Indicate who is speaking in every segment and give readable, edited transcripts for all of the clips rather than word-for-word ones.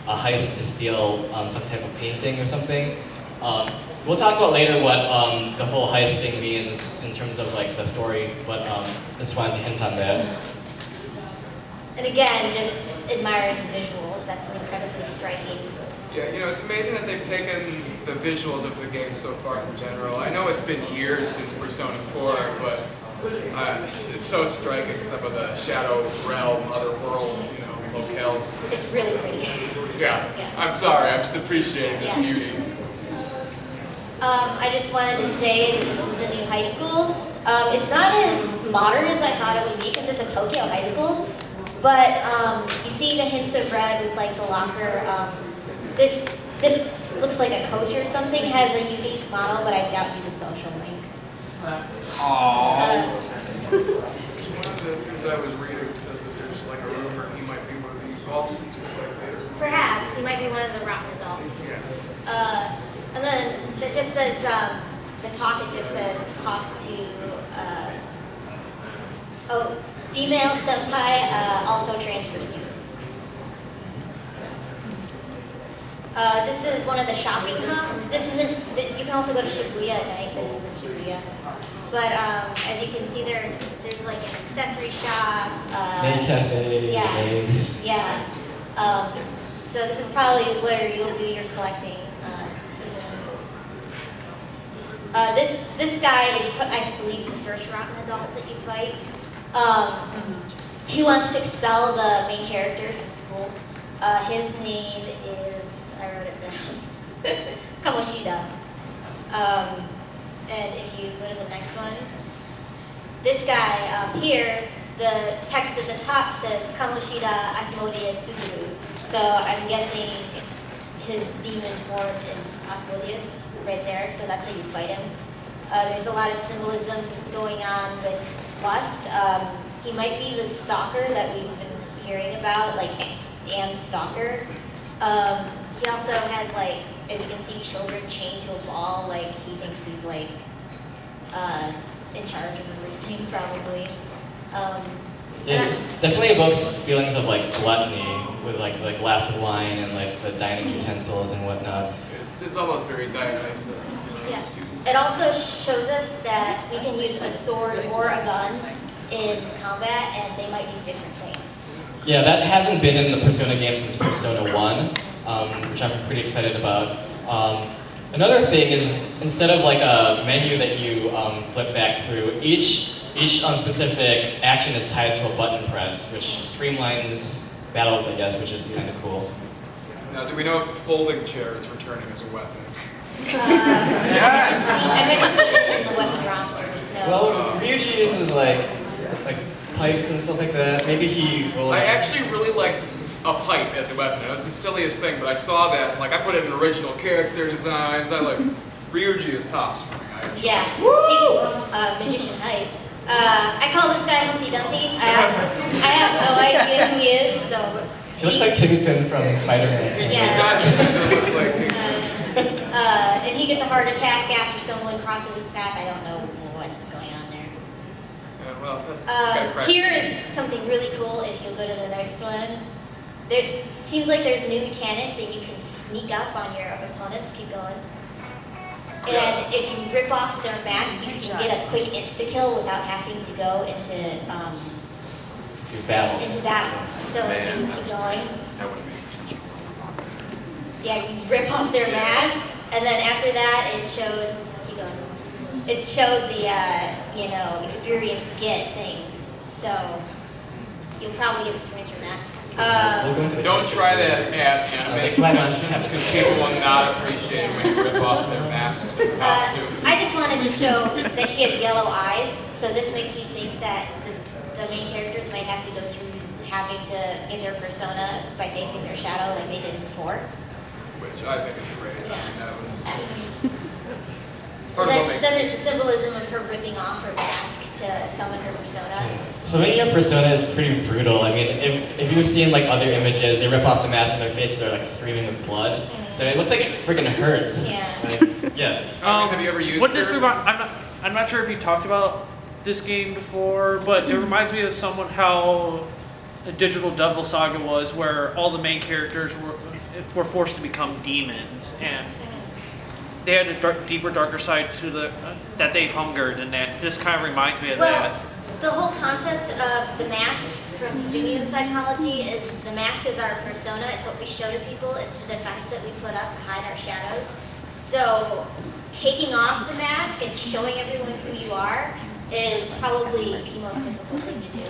Speaker 1: a heist to steal some type of painting or something. We'll talk about later what the whole heist thing means in terms of like the story, but just wanted to hint on that.
Speaker 2: And again, just admiring the visuals. That's incredibly striking.
Speaker 3: Yeah, you know, it's amazing that they've taken the visuals of the game so far in general. I know it's been years since Persona 4, but it's so striking. Some of the Shadow Realm, other world, you know, locales.
Speaker 2: It's really pretty.
Speaker 3: Yeah. I'm sorry, I'm just appreciating this beauty.
Speaker 2: I just wanted to say that this is the new high school. It's not as modern as I thought it would be because it's a Tokyo high school. But you see the hints of red with like the locker. This looks like a coach or something. Has a unique model, but I doubt he's a social link.
Speaker 3: Aww. One of the things I was reading said that there's like a rumor he might be one of the bosses who fight later.
Speaker 2: Perhaps he might be one of the rotten adults.
Speaker 3: Yeah.
Speaker 2: And then it just says the talk. It just says talk to. Female senpai, also transfer student. So, this is one of the shopping hubs. This isn't. You can also go to Shibuya at night. This isn't Shibuya. But as you can see, there's like an accessory shop.
Speaker 1: Main cafe.
Speaker 2: Yeah. So this is probably where you'll do your collecting. This guy is, I believe, the first rotten adult that you fight. He wants to expel the main character from school. His name is, I wrote it down, Kamoshida. And if you go to the next one, this guy here, the text at the top says Kamoshida Asmodeus Suguru. So I'm guessing his demon form is Asmodeus right there, so that's how you fight him. There's a lot of symbolism going on with Lust. He might be the stalker that we've been hearing about, like Anne's stalker. He also has, like, as you can see, children chained to a wall. Like, he thinks he's like in charge of everything, probably.
Speaker 1: It definitely evokes feelings of like gluttony with like the glass of wine and like the dining utensils and whatnot.
Speaker 3: It's almost very Dionysus.
Speaker 2: Yeah. It also shows us that we can use a sword or a gun in combat, and they might do different things.
Speaker 1: Yeah, that hasn't been in the Persona game since Persona 1, which I'm pretty excited about. Another thing is, instead of like a menu that you flip back through, each specific action is tied to a button press, which streamlines battles, I guess, which is kind of cool.
Speaker 3: Now, do we know if the folding chair is returning as a weapon?
Speaker 2: Yes! I haven't seen it in the weapon rosters, no.
Speaker 1: Well, Ryuji uses like pipes and stuff like that. Maybe he will.
Speaker 3: I actually really like a pipe as a weapon. That's the silliest thing, but I saw that, like, I put it in original character designs. I like, Ryuji is tops for me.
Speaker 2: Yeah, magician hype. I call this guy Humpty Dumpty. I have no idea who he is, so.
Speaker 1: He looks like Kingpin from Spider-Man.
Speaker 2: Yeah.
Speaker 3: He does look like Kingpin.
Speaker 2: And he gets a heart attack after someone crosses his path. I don't know what's going on there.
Speaker 3: Yeah, well,
Speaker 2: here is something really cool if you'll go to the next one. It seems like there's a new mechanic that you can sneak up on your opponents. Keep going. And if you rip off their mask, you can get a quick insta-kill without having to go into battle. So if you keep going. Yeah, you rip off their mask, and then after that, it showed. It showed the experience get thing. So you'll probably get experience from that.
Speaker 3: Don't try that at anime. Because people will not appreciate when you rip off their masks and costumes.
Speaker 2: I just wanted to show that she has yellow eyes, so this makes me think that the main characters might have to go through having to get their persona by facing their shadow like they did before.
Speaker 3: Which I think is great.
Speaker 2: Yeah.
Speaker 3: I mean, that was
Speaker 2: then there's the symbolism of her ripping off her mask to summon her persona.
Speaker 1: So making your persona is pretty brutal. I mean, if you've seen like other images, they rip off the mask and their faces are like streaming with blood. So it looks like it freaking hurts.
Speaker 2: Yeah.
Speaker 1: Like, yes.
Speaker 3: Have you ever used
Speaker 4: what this I'm not sure if you talked about this game before, but it reminds me of how Digital Devil Saga was, where all the main characters were forced to become demons, and they had a deeper, darker side to that they hungered, and that this kind of reminds me of that.
Speaker 2: The whole concept of the mask from Jungian psychology is the mask is our persona. It's what we show to people. It's the defense that we put up to hide our shadows. So taking off the mask and showing everyone who you are is probably the most difficult thing to do.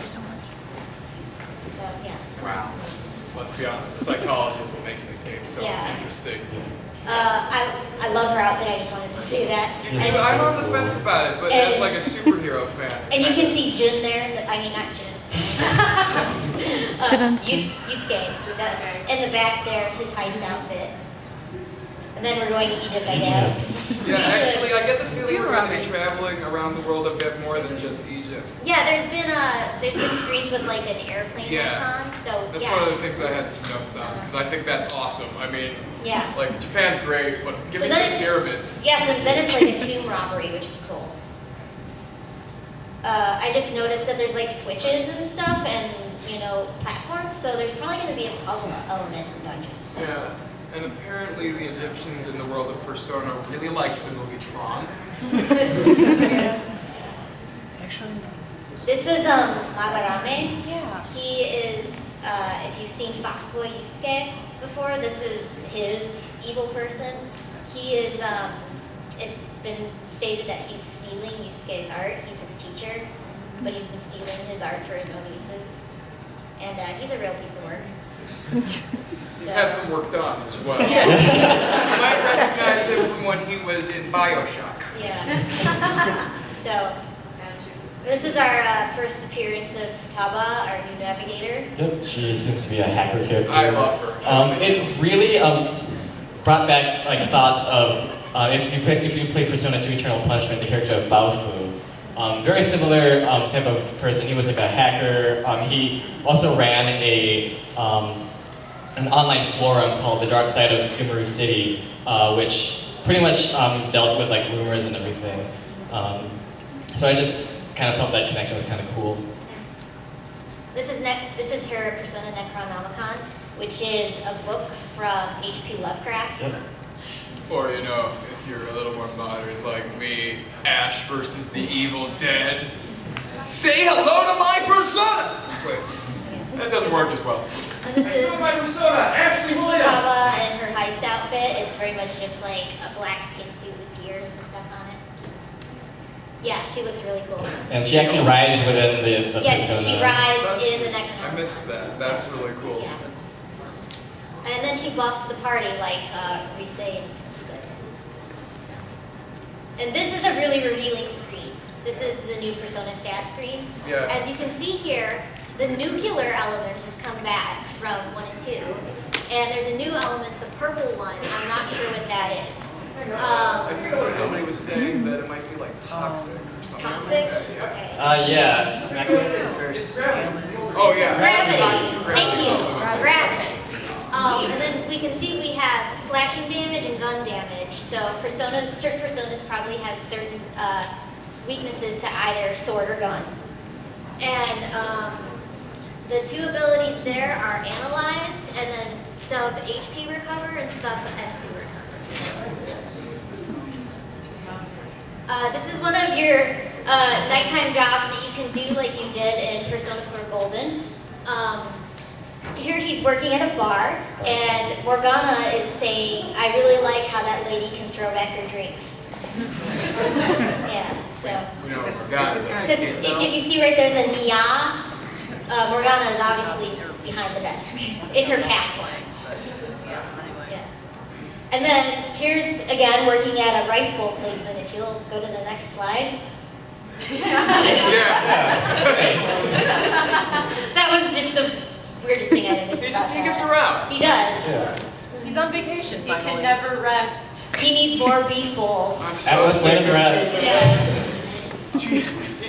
Speaker 2: So yeah.
Speaker 3: Wow. Let's be honest, the psychology is what makes these games so interesting.
Speaker 2: I love her outfit. I just wanted to say that.
Speaker 3: I'm on the fence about it, but as like a superhero fan.
Speaker 2: And you can see Jin there. I mean, not Jin. Yusuke. In the back there, his heist outfit. And then we're going to Egypt, I guess.
Speaker 3: Yeah, actually, I get the feeling we're going to be traveling around the world a bit more than just Egypt.
Speaker 2: Yeah, there's been screens with like an airplane icon, so
Speaker 3: that's one of the things I had some notes on, because I think that's awesome. I mean, like Japan's great, but give me some pyramids.
Speaker 2: Yeah, so then it's like a tomb robbery, which is cool. I just noticed that there's like switches and stuff, and platforms, so there's probably going to be a puzzle element in dungeons.
Speaker 3: Yeah. And apparently the Egyptians in the world of Persona really liked the movie Tron.
Speaker 2: This is Magarame.
Speaker 5: Yeah.
Speaker 2: He is, if you've seen Foxboy Yusuke before, this is his evil person. He is, it's been stated that he's stealing Yusuke's art. He's his teacher, but he's been stealing his art for his own uses. And he's a real piece of work.
Speaker 3: He's had some work done as well.
Speaker 2: Yeah.
Speaker 3: You might recognize him from when he was in BioShock.
Speaker 2: Yeah. So, this is our first appearance of Taba, our new navigator.
Speaker 1: Yep, she seems to be a hacker character.
Speaker 3: I love her.
Speaker 1: It really brought back like thoughts of if you play Persona 2 Eternal Punishment, the character of Baofu. Very similar type of person. He was like a hacker. He also ran an online forum called The Dark Side of Sumeru City, which pretty much dealt with like rumors and everything. So I just kind of felt that connection was kind of cool.
Speaker 2: This is her Persona Necronomicon, which is a book from H.P. Lovecraft.
Speaker 1: Yep.
Speaker 3: Or, if you're a little more modern like me, Ash versus the Evil Dead. Say hello to my Persona! Wait, that doesn't work as well.
Speaker 2: And this is
Speaker 3: Ashley
Speaker 2: Futaba in her heist outfit. It's very much just like a black skin suit with gears and stuff on it. Yeah, she looks really cool.
Speaker 1: And she actually rides within the Persona.
Speaker 2: Yeah, she rides in the Necronomicon.
Speaker 3: I missed that. That's really cool.
Speaker 2: Yeah. And then she buffs the party like Vyse and Fuga. So. And this is a really revealing screen. This is the new Persona stat screen.
Speaker 3: Yeah.
Speaker 2: As you can see here, the nuclear element has come back from 1 and 2. And there's a new element, the purple one. I'm not sure what that is.
Speaker 3: I think somebody was saying that it might be like toxic or something.
Speaker 2: Toxic?
Speaker 3: Like that,
Speaker 2: Okay.
Speaker 1: Yeah.
Speaker 3: Oh, yeah.
Speaker 2: It's gravity. Thank you. Gravity. And then we can see we have slashing damage and gun damage. So certain personas probably have certain weaknesses to either sword or gun. And the two abilities there are Analyze and then sub HP recover and sub SP recover. This is one of your nighttime jobs that you can do like you did in Persona 4 Golden. Here he's working at a bar, and Morgana is saying, I really like how that lady can throw back her drinks. Yeah, so.
Speaker 3: We know Morgana.
Speaker 2: Because if you see right there the Nia, Morgana is obviously behind the desk, in her cat form. Yeah. And then here's, again, working at a rice bowl placement. If you'll go to the next slide. That was just the weirdest thing I noticed about
Speaker 3: He gets
Speaker 2: that.
Speaker 3: around.
Speaker 2: He does.
Speaker 1: Yeah.
Speaker 5: He's on vacation.
Speaker 6: He can never rest.
Speaker 2: He needs more beef bowls.
Speaker 3: I'm so
Speaker 1: Atlas
Speaker 3: sick
Speaker 1: Land
Speaker 3: of
Speaker 1: Rest.
Speaker 2: Yeah.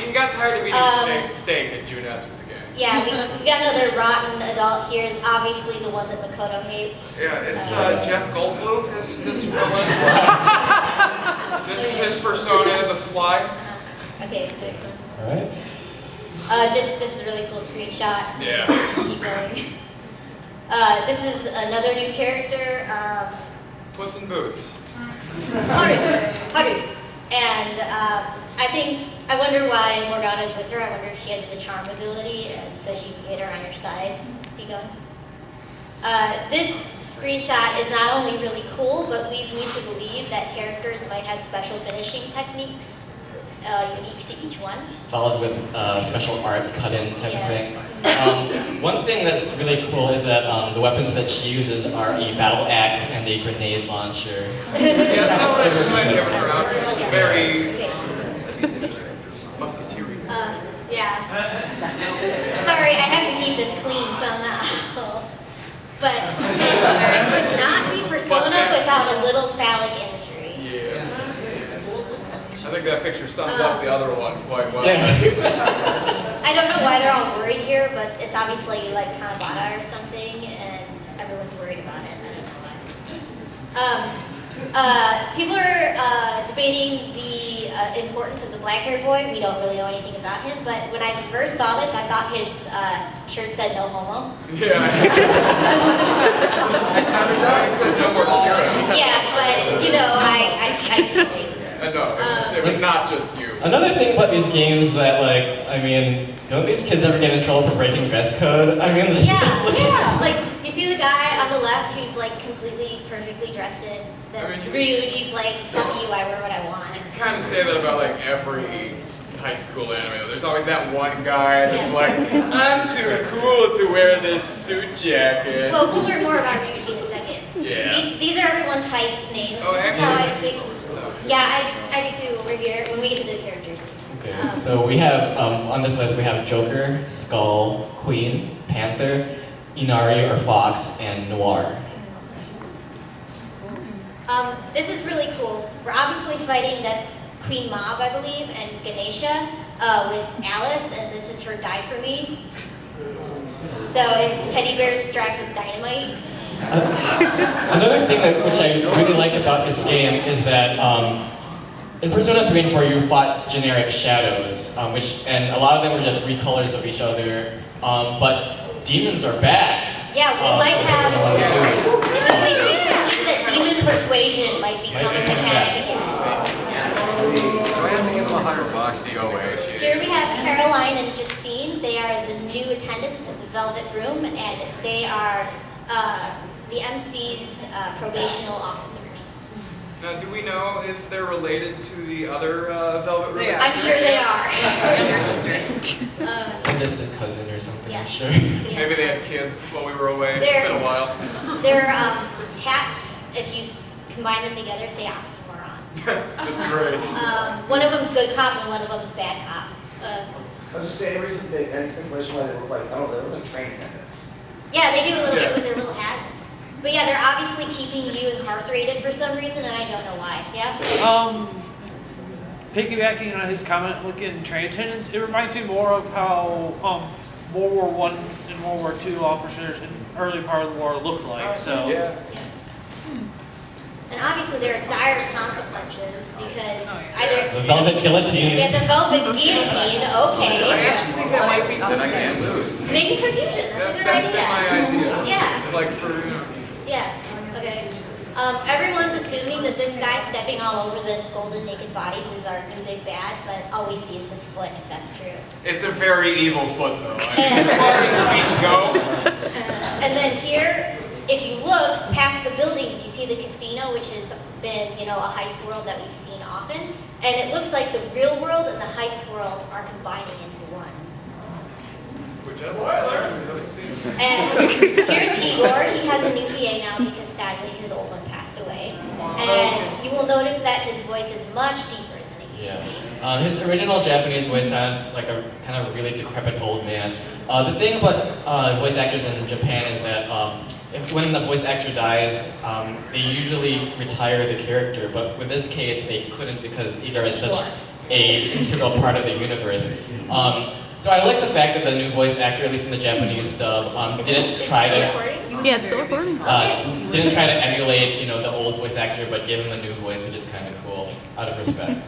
Speaker 3: He got tired of eating steak at Junes with the gang.
Speaker 2: Yeah, we got another rotten adult here. Is obviously the one that Makoto hates.
Speaker 3: Yeah, it's Jeff Goldblum, this villain. This is his persona, the Fly.
Speaker 2: Okay, next one.
Speaker 1: All right.
Speaker 2: This is a really cool screenshot.
Speaker 3: Yeah.
Speaker 2: Keep going. This is another new character,
Speaker 3: Puss in Boots.
Speaker 2: Haru. And I wonder why Morgana's with her. I wonder if she has the charm ability, and so she can get her on her side. Keep going. This screenshot is not only really cool, but leads me to believe that characters might have special finishing techniques unique to each one.
Speaker 1: Followed with special art cut-in type of
Speaker 2: Yeah.
Speaker 1: thing. One thing that's really cool is that the weapons that she uses are a battle axe and a grenade launcher.
Speaker 3: Yeah, that's how I might have her outfit. Very
Speaker 2: Okay.
Speaker 3: musketeer.
Speaker 2: Yeah. Sorry, I have to keep this clean somehow. But it would not be Persona without a little phallic imagery.
Speaker 3: Yeah. I think that picture sums up the other one quite well.
Speaker 1: Yeah.
Speaker 2: I don't know why they're all worried here, but it's obviously like Tanabata or something, and everyone's worried about it. I don't know why. People are debating the importance of the black-haired boy. We don't really know anything about him, but when I first saw this, I thought his shirt said "No homo."
Speaker 3: Yeah. It says no more hero.
Speaker 2: Yeah, but you know, I see things.
Speaker 3: No, it was not just you.
Speaker 1: Another thing about these games that, like, I mean, don't these kids ever get in trouble for breaking dress code? I mean, look
Speaker 2: Yeah,
Speaker 1: at
Speaker 2: like you see the guy on the left who's like completely perfectly dressed in. The
Speaker 3: I mean, you
Speaker 2: Ryuji's like, "Fuck you, I wear what I want."
Speaker 3: Kind of say that about like every high school anime. There's always that one guy that's
Speaker 2: Yeah.
Speaker 3: like, I'm too cool to wear this suit jacket.
Speaker 2: Well, we'll learn more about Ryuji in a second.
Speaker 3: Yeah.
Speaker 2: These are everyone's heist names.
Speaker 3: Oh,
Speaker 2: This is how I
Speaker 3: actually-
Speaker 2: think. Yeah, I do too over here when we get to the characters.
Speaker 1: Okay, so we have, on this list, we have Joker, Skull, Queen, Panther, Inari or Fox, and Noir.
Speaker 2: This is really cool. We're obviously fighting, that's Queen Mob, I believe, and Ganesha with Alice, and this is her Die For Me. So it's teddy bears strapped with dynamite.
Speaker 1: Another thing which I really like about this game is that in Persona 3 and 4 you fought generic shadows, and a lot of them were just recolors of each other, but demons are back.
Speaker 2: Yeah, we might have,
Speaker 1: Persona 1 and 2.
Speaker 2: in this leads me to believe that demon persuasion might become a mechanic again.
Speaker 5: Do I have to give them $100 DOA?
Speaker 2: Here we have Caroline and Justine. They are the new attendants of the Velvet Room, and they are the MC's probational officers.
Speaker 3: Now, do we know if they're related to the other Velvet Room?
Speaker 6: They are.
Speaker 2: I'm sure they are.
Speaker 6: Younger sisters.
Speaker 1: Some distant cousin or something,
Speaker 2: Yeah.
Speaker 1: I'm sure.
Speaker 2: Yeah.
Speaker 3: Maybe they had kids while we were away.
Speaker 2: They're-
Speaker 3: It's been a while.
Speaker 2: Their hats, if you combine them together, say oxymoron.
Speaker 3: That's great.
Speaker 2: One of them's good cop and one of them's bad cop.
Speaker 7: I was just saying, any reason they had speculation why they look like, I don't know, they look like train attendants.
Speaker 2: Yeah, they do a little
Speaker 3: Yeah.
Speaker 2: bit with their little hats. But yeah, they're obviously keeping you incarcerated for some reason, and I don't know why. Yeah?
Speaker 4: Piggybacking on his comment, looking at train attendants, it reminds me more of how World War I and World War II officers in early part of the war looked like. So
Speaker 3: Yeah.
Speaker 2: And obviously there are dire consequences because either...
Speaker 1: The Velvet Guillotine.
Speaker 2: Yeah, the velvet guillotine,
Speaker 3: I
Speaker 2: okay.
Speaker 3: actually think that might be
Speaker 5: Then I can't lose.
Speaker 2: Maybe for fusion, that's a good
Speaker 3: That's been my
Speaker 2: idea.
Speaker 3: idea.
Speaker 2: Yeah.
Speaker 3: Like for,
Speaker 2: Yeah, okay. Everyone's assuming that this guy stepping all over the golden naked bodies is our new big bad, but all we see is his foot, if that's true.
Speaker 3: it's a very evil foot though. I mean, as far as feet go,
Speaker 2: And then here, if you look past the buildings, you see the casino, which has been, a heist world that we've seen often. And it looks like the real world and the heist world are combining into one.
Speaker 3: whichever way I haven't seen.
Speaker 2: And here's Igor. He has a new VA now because sadly his old one passed away. And you will notice that his voice is much deeper than it used to be.
Speaker 1: His original Japanese voice sounded like a kind of really decrepit old man. The thing about voice actors in Japan is that when the voice actor dies, they usually retire the character, but with this case, they couldn't because Igor is such an integral part of the universe. So I like the fact that the new voice actor, at least in the Japanese dub, didn't try
Speaker 2: still
Speaker 1: to
Speaker 2: recording?
Speaker 8: Yeah, it's still recording.
Speaker 1: didn't try to emulate the old voice actor, but gave him a new voice, which is kind of cool, out of respect.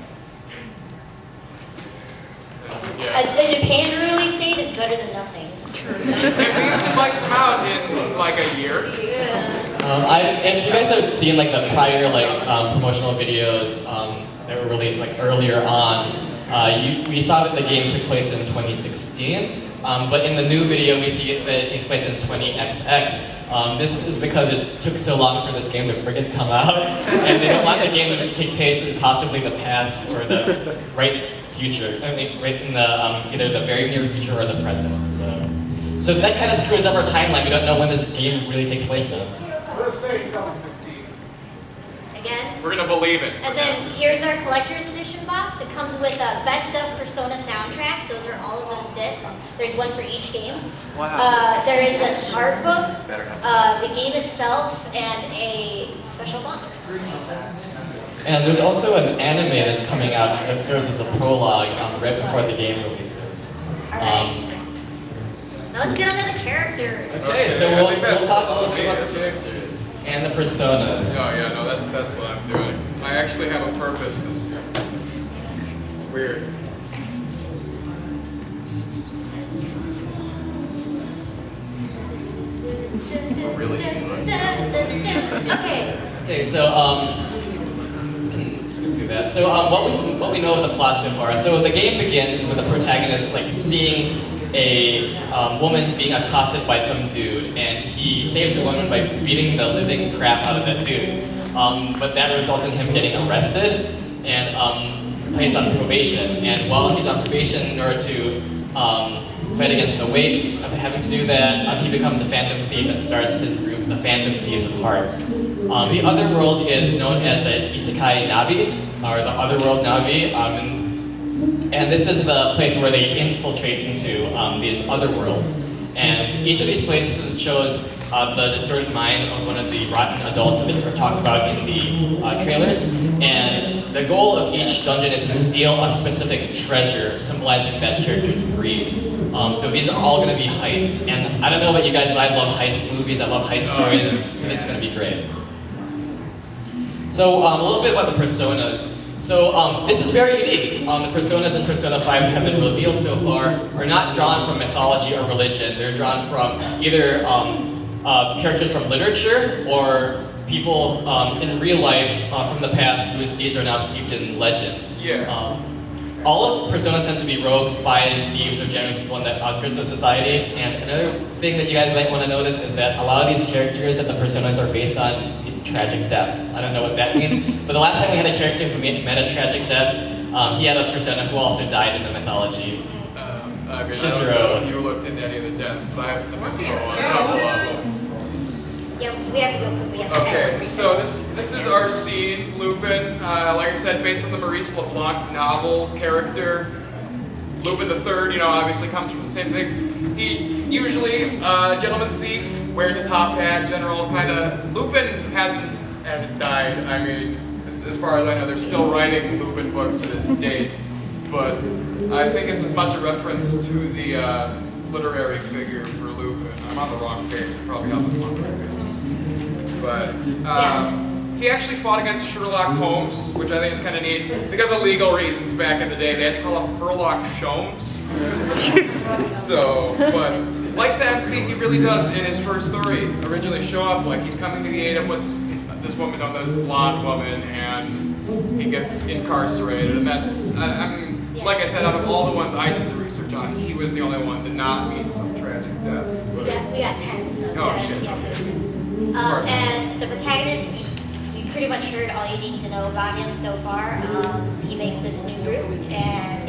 Speaker 2: A Japan release date is better than nothing.
Speaker 3: It means it might come out in like a year.
Speaker 1: If you guys have seen like the prior promotional videos that were released like earlier on, we saw that the game took place in 2016. But in the new video, we see that it takes place in 20XX. This is because it took so long for this game to friggin' come out, and they don't want the game to take place in possibly the past or the right future. I mean, right in the either the very near future or the present. So that kind of screws up our timeline. We don't know when this game really takes place now.
Speaker 3: Let's say 2016.
Speaker 2: Again.
Speaker 3: We're gonna believe it.
Speaker 2: And then here's our collector's edition box. It comes with a Best of Persona soundtrack. Those are all of those discs. There's one for each game.
Speaker 4: Wow.
Speaker 2: There is an art book, the game itself, and a special box.
Speaker 1: And there's also an anime that's coming out that serves as a prologue right before the game releases.
Speaker 2: Now let's get onto the characters.
Speaker 1: Okay, so we'll talk a little bit about the characters and the personas.
Speaker 3: Oh yeah, no, that's what I'm doing. I actually have a purpose this year. It's weird.
Speaker 2: Okay.
Speaker 1: Okay, so can skip through that. So what we know of the plot so far. So the game begins with the protagonist seeing a woman being accosted by some dude, and he saves the woman by beating the living crap out of that dude. But that results in him getting arrested and placed on probation. And while he's on probation, in order to fight against the weight of having to do that, he becomes a phantom thief and starts his group, the Phantom Thieves of Hearts. The other world is known as the Isekai Navi, or the Otherworld Navi, and this is the place where they infiltrate into these other worlds. And each of these places shows the distorted mind of one of the rotten adults that were talked about in the trailers. And the goal of each dungeon is to steal a specific treasure, symbolizing that character's breed. So these are all going to be heists. And I don't know about you guys, but I love heist movies, I love heist stories, so this is going to be great. So a little bit about the personas. So this is very unique. The personas in Persona 5 have been revealed so far are not drawn from mythology or religion. They're drawn from either characters from literature or people in real life from the past whose deeds are now steeped in legend.
Speaker 3: Yeah.
Speaker 1: All of personas tend to be rogues, spies, thieves, or generally people in the outskirts of society. And another thing that you guys might want to notice is that a lot of these characters that the personas are based on tragic deaths. I don't know what that means, but the last time we had a character who met a tragic death, he had a persona who also died in the mythology.
Speaker 3: I don't know if you looked into any of the deaths, but I have some info on a couple of them.
Speaker 2: Yeah, we have to go. We have to
Speaker 3: Okay, so this is our scene, Lupin. Like I said, based on the Maurice LeBlanc novel character. Lupin III, obviously comes from the same thing. He usually, gentleman thief, wears a top hat, general kind of. Lupin hasn't died. I mean, as far as I know, they're still writing Lupin books to this date. But I think it's as much a reference to the literary figure for Lupin. I'm on the wrong page. I probably have the wrong page. But he actually fought against Sherlock Holmes, which I think is kind of neat. Because of legal reasons back in the day, they had to call him Herlock Sholmes. But like the MC, he really does in his first story originally show up like he's coming to the aid of what's this woman known as the blonde woman, and he gets incarcerated. And that's, like I said, out of all the ones I did the research on, he was the only one to not meet some tragic death.
Speaker 2: We got 10. So
Speaker 3: Oh, shit,
Speaker 2: yeah.
Speaker 3: okay.
Speaker 2: And the protagonist, you pretty much heard all you need to know about him so far. He makes this new group, and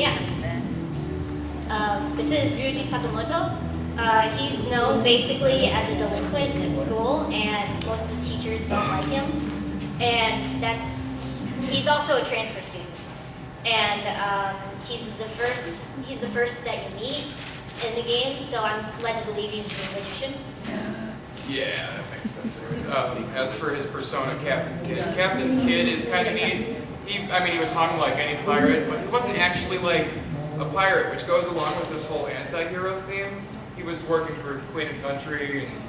Speaker 2: this is Ryuji Sakamoto. He's known basically as a delinquent at school, and most of the teachers don't like him. And he's also a transfer student. And he's the first that you meet in the game, so I'm led to believe he's the magician.
Speaker 3: Yeah, that makes sense. As for his persona, Captain Kidd is kind of neat. He was hung like any pirate, but he wasn't actually like a pirate, which goes along with this whole anti-hero theme. He was working for Queen and Country, and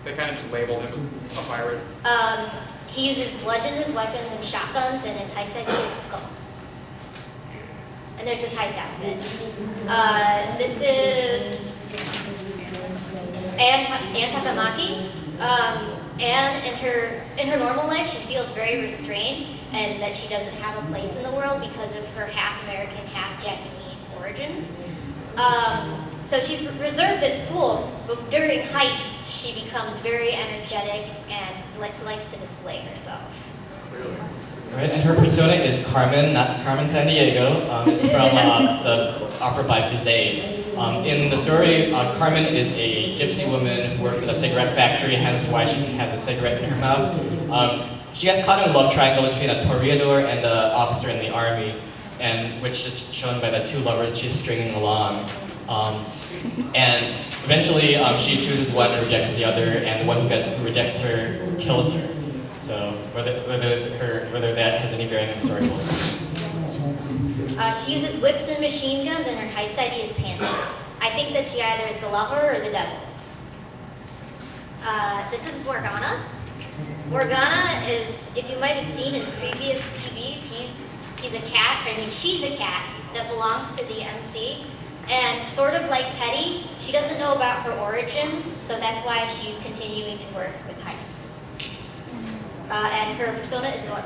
Speaker 3: they kind of just labeled him as a pirate.
Speaker 2: He uses bludgeons as weapons and shotguns, and his heist set is skull. And there's his heist outfit. This is Anne Takamaki. Anne, in her normal life, she feels very restrained and that she doesn't have a place in the world because of her half American, half Japanese origins. So she's reserved at school, but during heists, she becomes very energetic and likes to display herself.
Speaker 1: Right, and her persona is Carmen, not Carmen Sandiego. It's from the opera by Vyse. In the story, Carmen is a gypsy woman who works at a cigarette factory, hence why she has a cigarette in her mouth. She gets caught in a love triangle between a toreador and an officer in the army, and which is shown by the two lovers she's stringing along. And eventually, she chooses one and rejects the other, and the one who rejects her kills her. So whether that has any bearing on the story, we'll see.
Speaker 2: She uses whips and machine guns, and her heist ID is Panda. I think that she either is the lover or the devil. This is Morgana. Morgana is, if you might have seen in previous PBs, she's a cat that belongs to the MC. And sort of like Teddy, she doesn't know about her origins, so that's why she's continuing to work with heists. And her persona is what?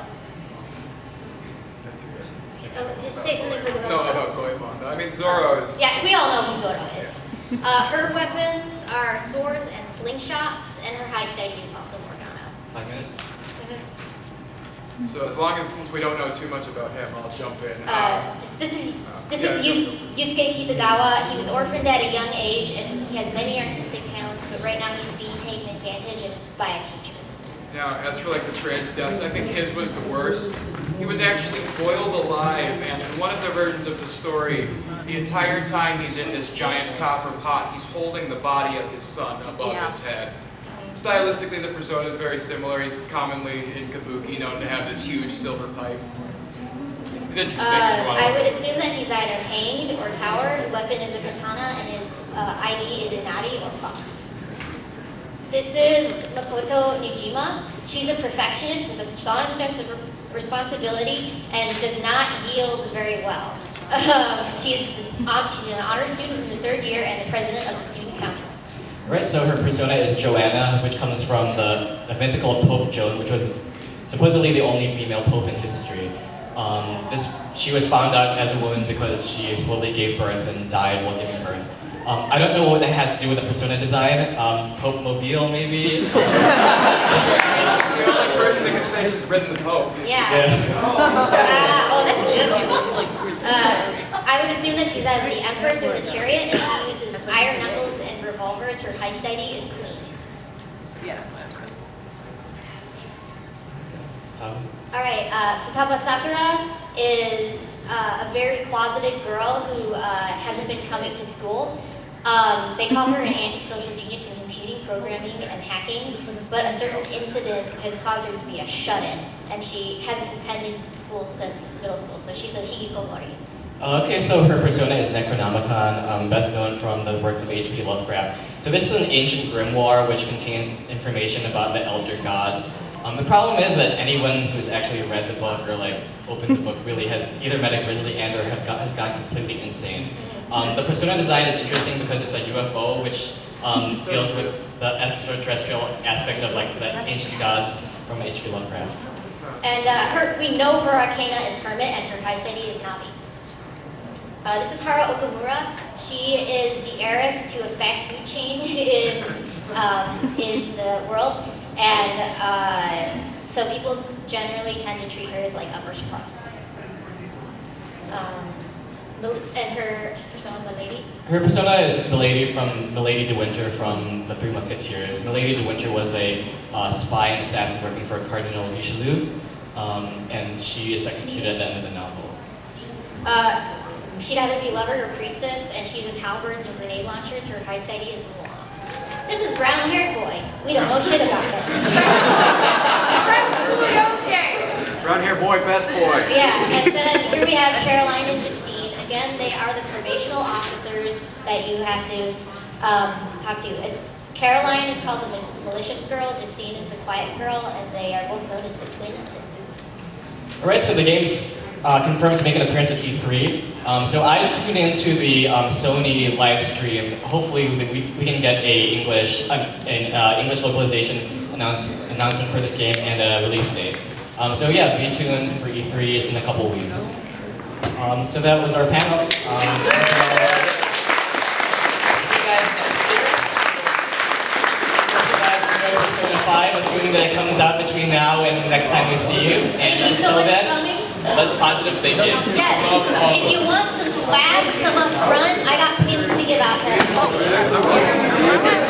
Speaker 2: Say something quick about
Speaker 3: No,
Speaker 2: Zoro.
Speaker 3: about Goemon. I mean, Zoro is...
Speaker 2: Yeah, we all know who Zoro is. Her weapons are swords and slingshots, and her heist ID is also Morgana.
Speaker 1: 5 minutes.
Speaker 3: So since we don't know too much about him, I'll jump in.
Speaker 2: This is Yusuke Kitagawa. He was orphaned at a young age, and he has many artistic talents, but right now he's being taken advantage of by a teacher.
Speaker 3: Now, as for like the tragic deaths, I think his was the worst. He was actually boiled alive, and in one of the versions of the story, the entire time he's in this giant copper pot, he's holding the body of his son above his head. Stylistically, the persona is very similar. He's commonly in kabuki known to have this huge silver pipe. He's interesting.
Speaker 2: I would assume that he's either hanged or towered. His weapon is a katana, and his ID is Inari or fox. This is Makoto Nijima. She's a perfectionist with a strong sense of responsibility and does not yield very well. She's an honor student in the 3rd year and the president of the student council.
Speaker 1: Right, so her persona is Joanna, which comes from the mythical Pope Joan, which was supposedly the only female pope in history. She was found out as a woman because she supposedly gave birth and died while giving birth. I don't know what that has to do with the persona design. Pope Mobile, maybe?
Speaker 3: She's the only person that can say she's ridden the Pope.
Speaker 2: Yeah. That's a good one.
Speaker 6: She's like really
Speaker 2: I would assume that she's either the Empress or the Chariot, and she uses iron knuckles and revolvers. Her heist ID is Queen.
Speaker 6: yeah, Empress.
Speaker 2: Alright, Futaba Sakura is a very closeted girl who hasn't been coming to school. They call her an antisocial genius in computing, programming, and hacking, but a certain incident has caused her to be a shut-in, and she hasn't attended school since middle school, so she's a hikikomori.
Speaker 1: Okay, so her persona is Necronomicon, best known from the works of H.P. Lovecraft. So this is an ancient grimoire which contains information about the elder gods. The problem is that anyone who's actually read the book or like opened the book really has either met a grizzly and or has gone completely insane. The persona design is interesting because it's a UFO which deals with the extraterrestrial aspect of like the ancient gods from H.P. Lovecraft.
Speaker 2: And we know her arcana is Hermit and her heist ID is Navi. This is Hara Okamura. She is the heiress to a fast food chain in the world. And so people generally tend to treat her as like upper crust. And her persona, Milady?
Speaker 1: Her persona is Milady de Winter from The Three Musketeers. Milady de Winter was a spy and assassin working for Cardinal Richelieu, and she is executed at the end of the novel.
Speaker 2: She'd either be lover or priestess, and she uses halberds and grenade launchers. Her heist ID is Mulan. This is brown-haired boy. We don't know shit about him.
Speaker 5: Brown hair boy, best boy.
Speaker 2: Yeah, and then here we have Caroline and Justine. Again, they are the probational officers that you have to talk to. Caroline is called the malicious girl, Justine is the quiet girl, and they are both known as the twin assistants.
Speaker 1: Alright, so the game's confirmed to make an appearance at E3. So I tuned into the Sony live stream. Hopefully we can get an English localization announcement for this game and a release date. So yeah, be tuned for E3. It's in a couple weeks. So that was our panel. See you guys next year. Hope you guys enjoy Persona 5, assuming that it comes out between now and the next time we see you. And
Speaker 2: Thank you so much for
Speaker 1: then,
Speaker 2: coming.
Speaker 1: let's positive thinking.
Speaker 2: Yes, if you want some swag, come up front. I got pins to give out to everybody.